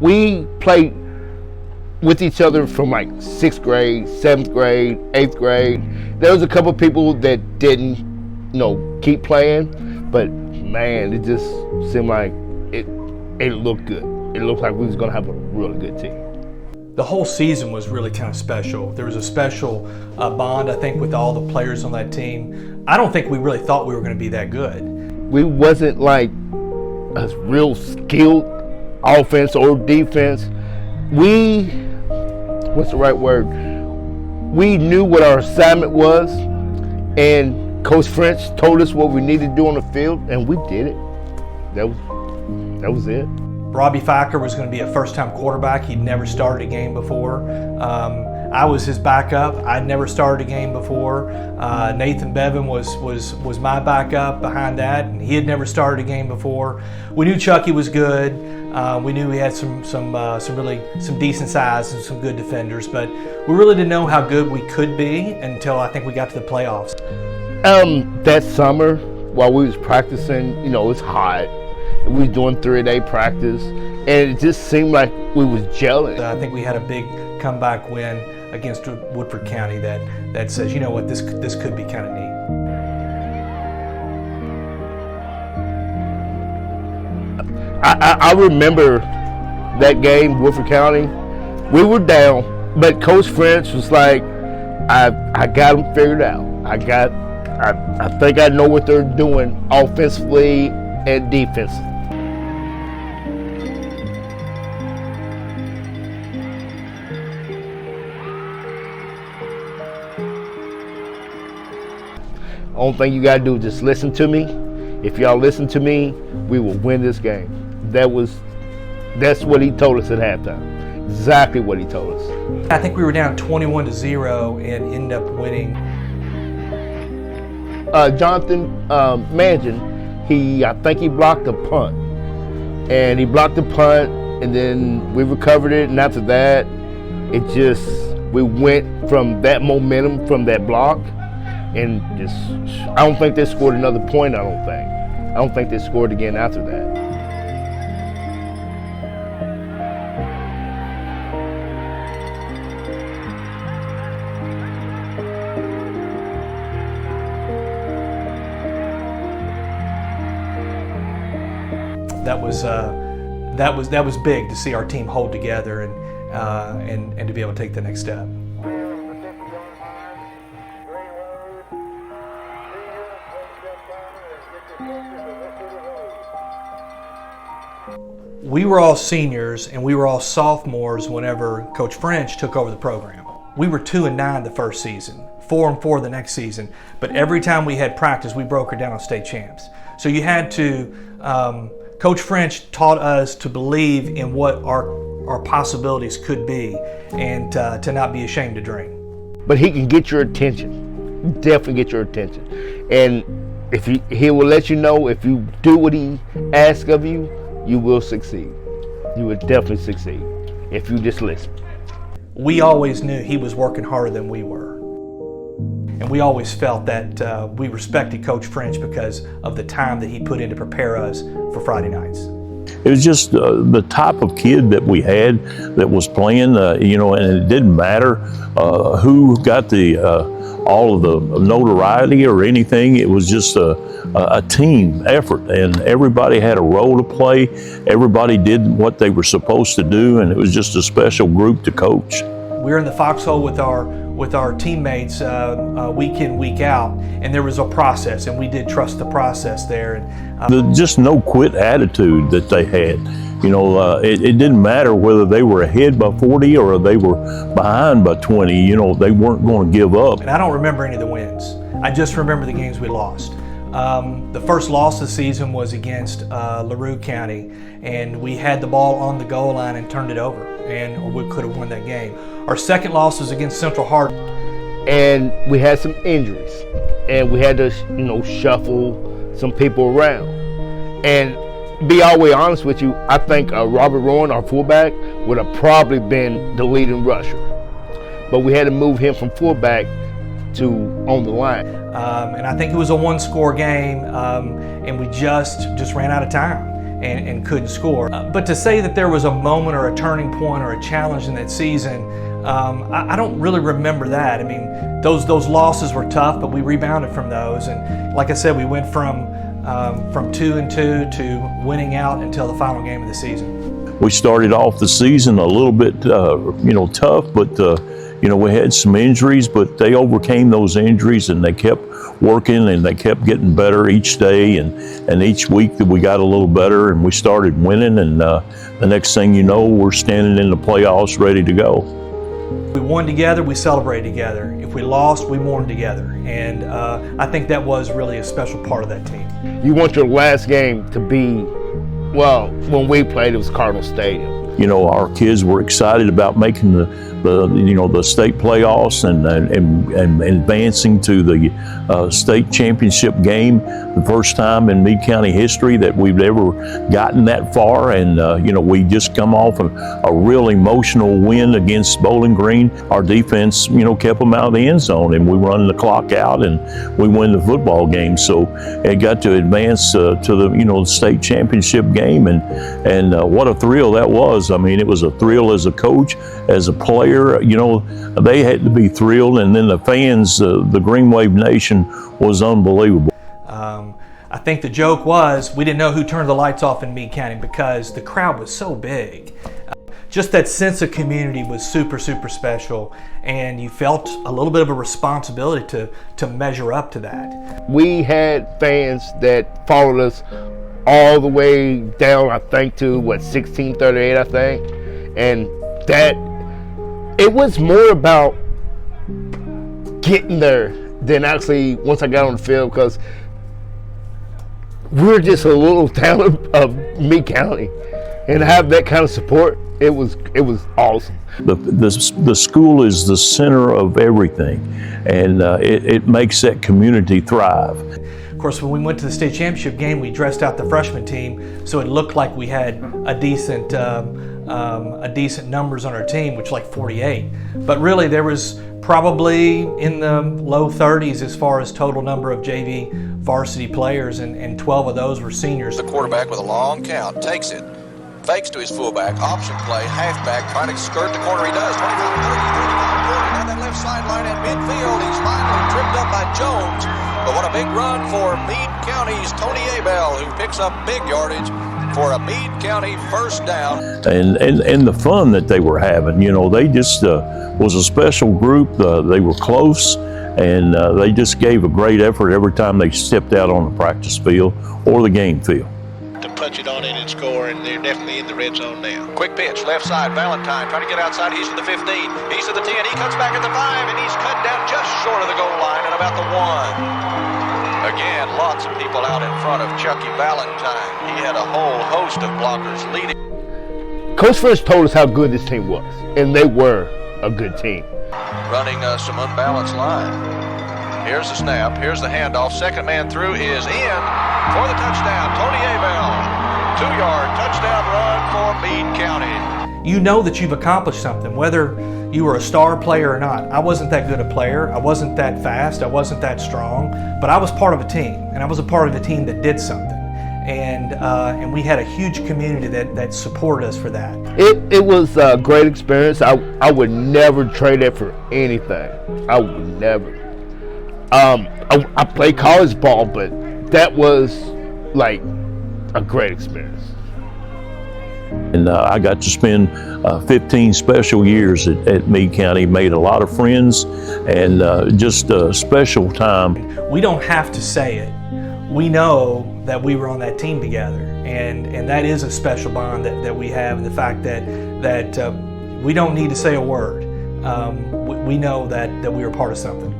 we played with each other from like 6th grade, 7th grade, 8th grade. There was a couple of people that didn't, keep playing, but man, it just seemed like it looked good. It looked like we was gonna have a really good team. The whole season was really kind of special. There was a special bond, I think, with all the players on that team. I don't think we really thought we were going to be that good. We wasn't like a real skilled offense or defense. What's the right word? We knew what our assignment was, and Coach French told us what we needed to do on the field, and we did it. That was it. Robbie Fiker was going to be a first-time quarterback. He'd never started a game before. I was his backup. I'd never started a game before. Nathan Beavin was my backup behind that, and he had never started a game before. We knew Chucky was good. We knew he had some decent size and some good defenders, but we really didn't know how good we could be until I think we got to the playoffs. That summer, while we was practicing, it's hot. We was doing 3-day practice, and it just seemed like we was gelling. I think we had a big comeback win against Woodford County that says, you know what, this could be kind of neat. I remember that game, Woodford County. We were down, but Coach French was like, I got them figured out. I think I know what they're doing offensively and defensively. Only thing you gotta do is just listen to me. If y'all listen to me, we will win this game. That's what he told us at halftime. Exactly what he told us. I think we were down 21-0 and ended up winning. Jonathan Mangin, I think he blocked a punt. And he blocked the punt, and then we recovered it, and after that, we went from that momentum from that block, and I don't think they scored another point, I don't think they scored again after that. That was big to see our team hold together and to be able to take the next step. We were all seniors and we were all sophomores whenever Coach French took over the program. We were 2-9 the first season, 4-4 the next season, but every time we had practice, we broke her down on state champs. So you had to, Coach French taught us to believe in what our possibilities could be and to not be ashamed to dream. But he can get your attention, definitely get your attention. And if he will let you know if you do what he asks of you, you will succeed. You will definitely succeed if you just listen. We always knew he was working harder than we were. And we always felt that we respected Coach French because of the time that he put in to prepare us for Friday nights. It was just the type of kid that we had that was playing, and it didn't matter who got all of the notoriety or anything. It was just a team effort, and everybody had a role to play. Everybody did what they were supposed to do, and it was just a special group to coach. We were in the foxhole with our teammates week in, week out, and there was a process, and we did trust the process there. And just no quit attitude that they had. It didn't matter whether they were ahead by 40 or they were behind by 20. They weren't going to give up. And I don't remember any of the wins. I just remember the games we lost. The first loss of the season was against LaRue County, and we had the ball on the goal line and turned it over, and we could have won that game. Our second loss was against Central Hart. And we had some injuries, and we had to, shuffle some people around. And be all the way honest with you, I think Robert Rowan, our fullback, would have probably been the leading rusher. But we had to move him from fullback to on the line. And I think it was a one-score game, and we just ran out of time. and couldn't score. But to say that there was a moment or a turning point or a challenge in that season, I don't really remember that. I mean, those losses were tough, but we rebounded from those. And like I said, we went from 2-2 to winning out until the final game of the season. We started off the season a little bit, tough, but we had some injuries, but they overcame those injuries and they kept working and they kept getting better each day, and each week that we got a little better and we started winning, and the next thing you know, we're standing in the playoffs ready to go. We won together, we celebrated together. If we lost, we mourned together, and I think that was really a special part of that team. You want your last game to be, well, when we played, it was Cardinal Stadium. Our kids were excited about making the state playoffs and advancing to the state championship game, the first time in Meade County history that we've ever gotten that far. And we just come off a real emotional win against Bowling Green. Our defense, kept them out of the end zone, and we run the clock out and we win the football game. So it got to advance to the state championship game, and what a thrill that was. I mean, it was a thrill as a coach, as a player. They had to be thrilled, and then the fans, the Greenwave Nation, was unbelievable. I think the joke was we didn't know who turned the lights off in Meade County because the crowd was so big. Just that sense of community was super, super special, and you felt a little bit of a responsibility to measure up to that. We had fans that followed us all the way down, I think, to 1638, I think, and that it was more about getting there than actually once I got on the field, because we're just a little town of Meade County, and to have that kind of support, it was awesome. The school is the center of everything, and it makes that community thrive. Of course, when we went to the state championship game, we dressed out the freshman team, so it looked like we had a decent numbers on our team, which like 48. But really, there was probably in the low 30s as far as total number of JV varsity players, and 12 of those were seniors. The quarterback with a long count takes it, fakes to his fullback, option play, halfback, trying to skirt the corner. He does. 25, 30, 35, 40. Down that left sideline at midfield. He's finally tripped up by Jones. But what a big run for Meade County's Tony Abel, who picks up big yardage for a Meade County first down. And the fun that they were having, they just was a special group. They were close, and they just gave a great effort every time they stepped out on the practice field or the game field. To punch it on in and score, and they're definitely in the red zone now. Quick pitch, left side, Valentine trying to get outside. He's to the 15, he's to the 10, he cuts back at the 5, and he's cut down just short of the goal line at about the 1. Again, lots of people out in front of Chucky Valentine. He had a whole host of blockers leading. Coach French told us how good this team was, and they were a good team. Running some unbalanced line. Here's the snap, here's the handoff. Second man through is in for the touchdown. Tony Abel, 2-yard touchdown run for Meade County. You know that you've accomplished something, whether you were a star player or not. I wasn't that good a player. I wasn't that fast. I wasn't that strong. But I was part of a team, and I was a part of a team that did something. And we had a huge community that supported us for that. It was a great experience. I would never trade it for anything. I would never. I played college ball, but that was like a great experience. And I got to spend 15 special years at Meade County, made a lot of friends, and just a special time. We don't have to say it. We know that we were on that team together, and that is a special bond that we have, and the fact that we don't need to say a word. We know that we were part of something.